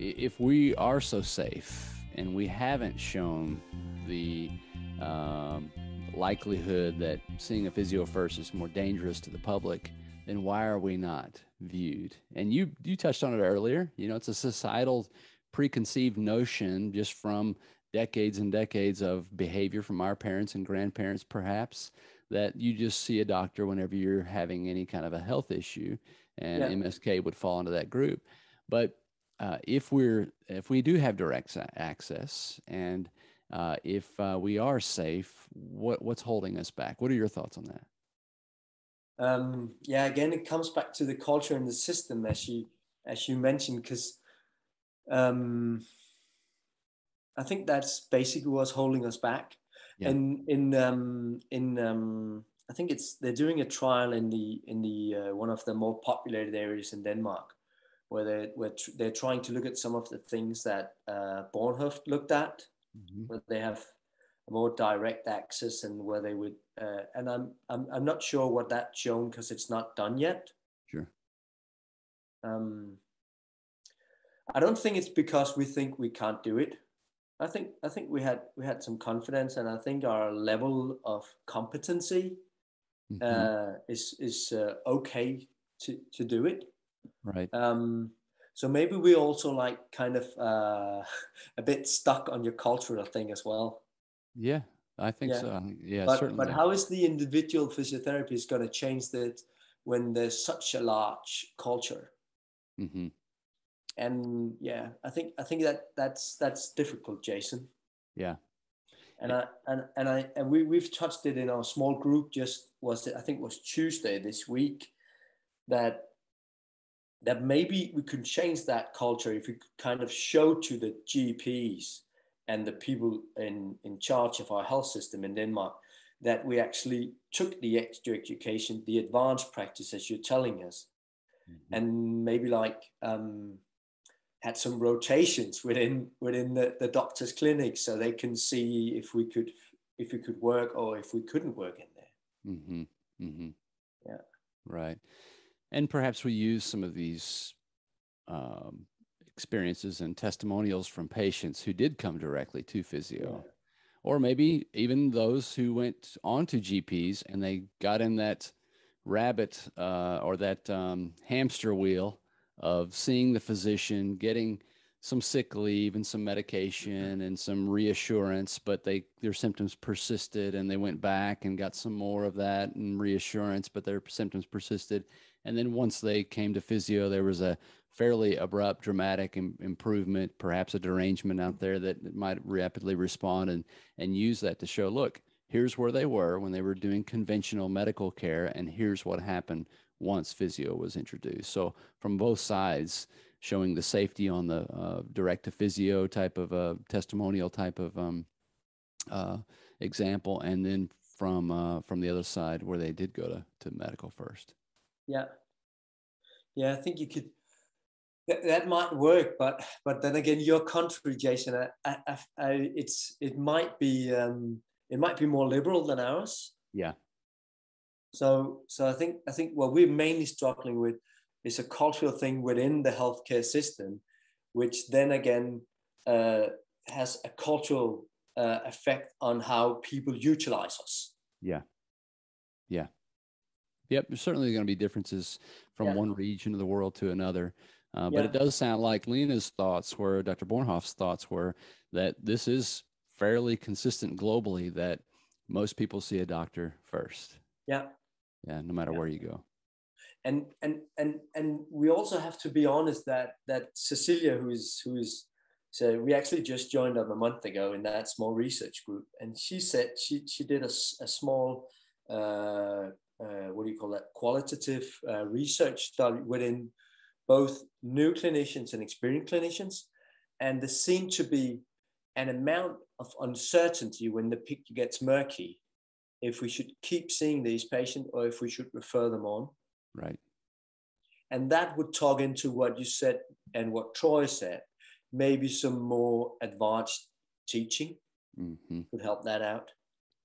if we are so safe and we haven't shown the likelihood that seeing a physio first is more dangerous to the public, then why are we not viewed? And you touched on it earlier. You know, it's a societal preconceived notion just from decades and decades of behavior from our parents and grandparents, perhaps, that you just see a doctor whenever you're having any kind of a health issue, and Yeah. MSK would fall into that group. But if we do have direct access, and if we are safe, what's holding us back? What are your thoughts on that? Yeah, again, it comes back to the culture and the system, as you mentioned, because I think that's basically what's holding us back. Yeah. And I think they're doing a trial in the one of the more populated areas in Denmark, where they're trying to look at some of the things that Bornhof looked at, where they have a more direct access, and where they would. And I'm not sure what that's shown, because it's not done yet. Sure. I don't think it's because we think we can't do it. I think we had some confidence, and I think our level of competency is okay to do it. Right. So maybe we also like kind of a bit stuck on your cultural thing as well. Yeah, I think Yeah. so. Yeah, But certainly. how is the individual physiotherapist going to change that when there's such a large culture? Mm-hmm. And yeah, I think that's difficult, Jason. Yeah. And we've touched it in our small group. I think it was Tuesday this week, that maybe we could change that culture if we could kind of show to the GPs and the people in charge of our health system in Denmark that we actually took the extra education, the advanced practice, as you're telling us, and maybe like had some rotations within the doctor's clinic, so they can see if we could work, or if we couldn't work in there. Mm-hmm. Mm-hmm. Yeah. Right. And perhaps we use some of these experiences and testimonials from patients who did come directly to physio, or maybe even those who went on to GPs and they got in that rabbit or that hamster wheel of seeing the physician, getting some sick leave and some medication and some reassurance, but their symptoms persisted, and they went back and got some more of that and reassurance, but their symptoms persisted. And then once they came to physio, there was a fairly abrupt, dramatic improvement, perhaps a derangement out there that might rapidly respond, and use that to show, look, here's where they were when they were doing conventional medical care, and here's what happened once physio was introduced. So from both sides, showing the safety on the direct to physio type of testimonial type of example, and then from the other side where they did go to medical first. Yeah. I think you could. That might work, but then again, your country, Jason, it might be more liberal than ours. Yeah. So I think what we're mainly struggling with is a cultural thing within the healthcare system, which then again has a cultural effect on how people utilize us. Yeah. Yeah. Yep. There's certainly going to be differences from one region of the world to another. But it does sound like Lena's thoughts were, Dr. Bornhoff's thoughts were, that this is fairly consistent globally, that most people see a doctor first. Yeah. Yeah. No matter where you go. And we also have to be honest that Cecilia, who is, so we actually just joined up a month ago in that small research group, and she said she did a small what do you call that, qualitative research study within both new clinicians and experienced clinicians, and there seemed to be an amount of uncertainty when the picture gets murky, if we should keep seeing these patients or if we should refer them on. Right. And that would talk into what you said and what Troy said. Maybe some more advanced teaching could help that out.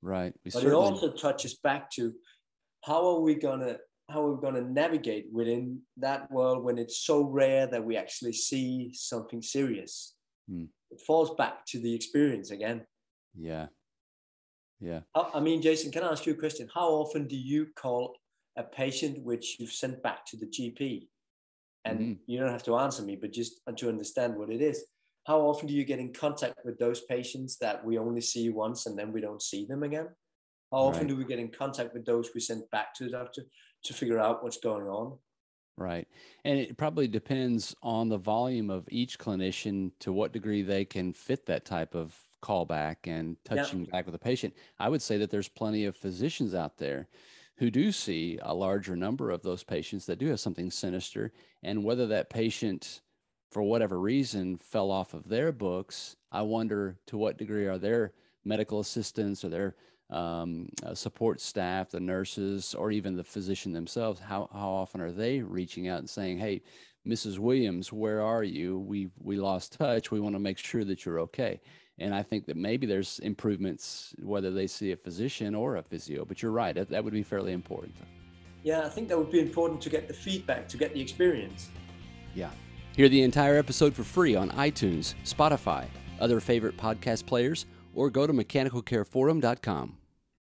Right. But it also touches back to how are we gonna how we're going to navigate within that world when it's so rare that we actually see something serious. It falls back to the experience again. Yeah. Yeah. I mean, Jason, can I ask you a question? How often do you call a patient which you've sent back to the GP? And you don't have to answer me, but just to understand what it is. How often do you get in contact with those patients that we only see once and then we don't see them again? How often do we get in contact with those we sent back to the doctor to figure out what's going on? Right. And it probably depends on the volume of each clinician to what degree they can fit that type of callback and touching back with a patient. I would say that there's plenty of physicians out there who do see a larger number of those patients that do have something sinister. And whether that patient, for whatever reason, fell off of their books, I wonder to what degree are their medical assistants or their support staff, the nurses, or even the physician themselves, how often are they reaching out and saying, hey, Mrs. Williams, where are you? We lost touch. We want to make sure that you're okay. And I think that maybe there's improvements, whether they see a physician or a physio, but you're right. That would be fairly important. Yeah, I think that would be important to get the feedback, to get the experience. Yeah. Hear the entire episode for free on iTunes, Spotify, other favorite podcast players, or go to mechanicalcareforum.com.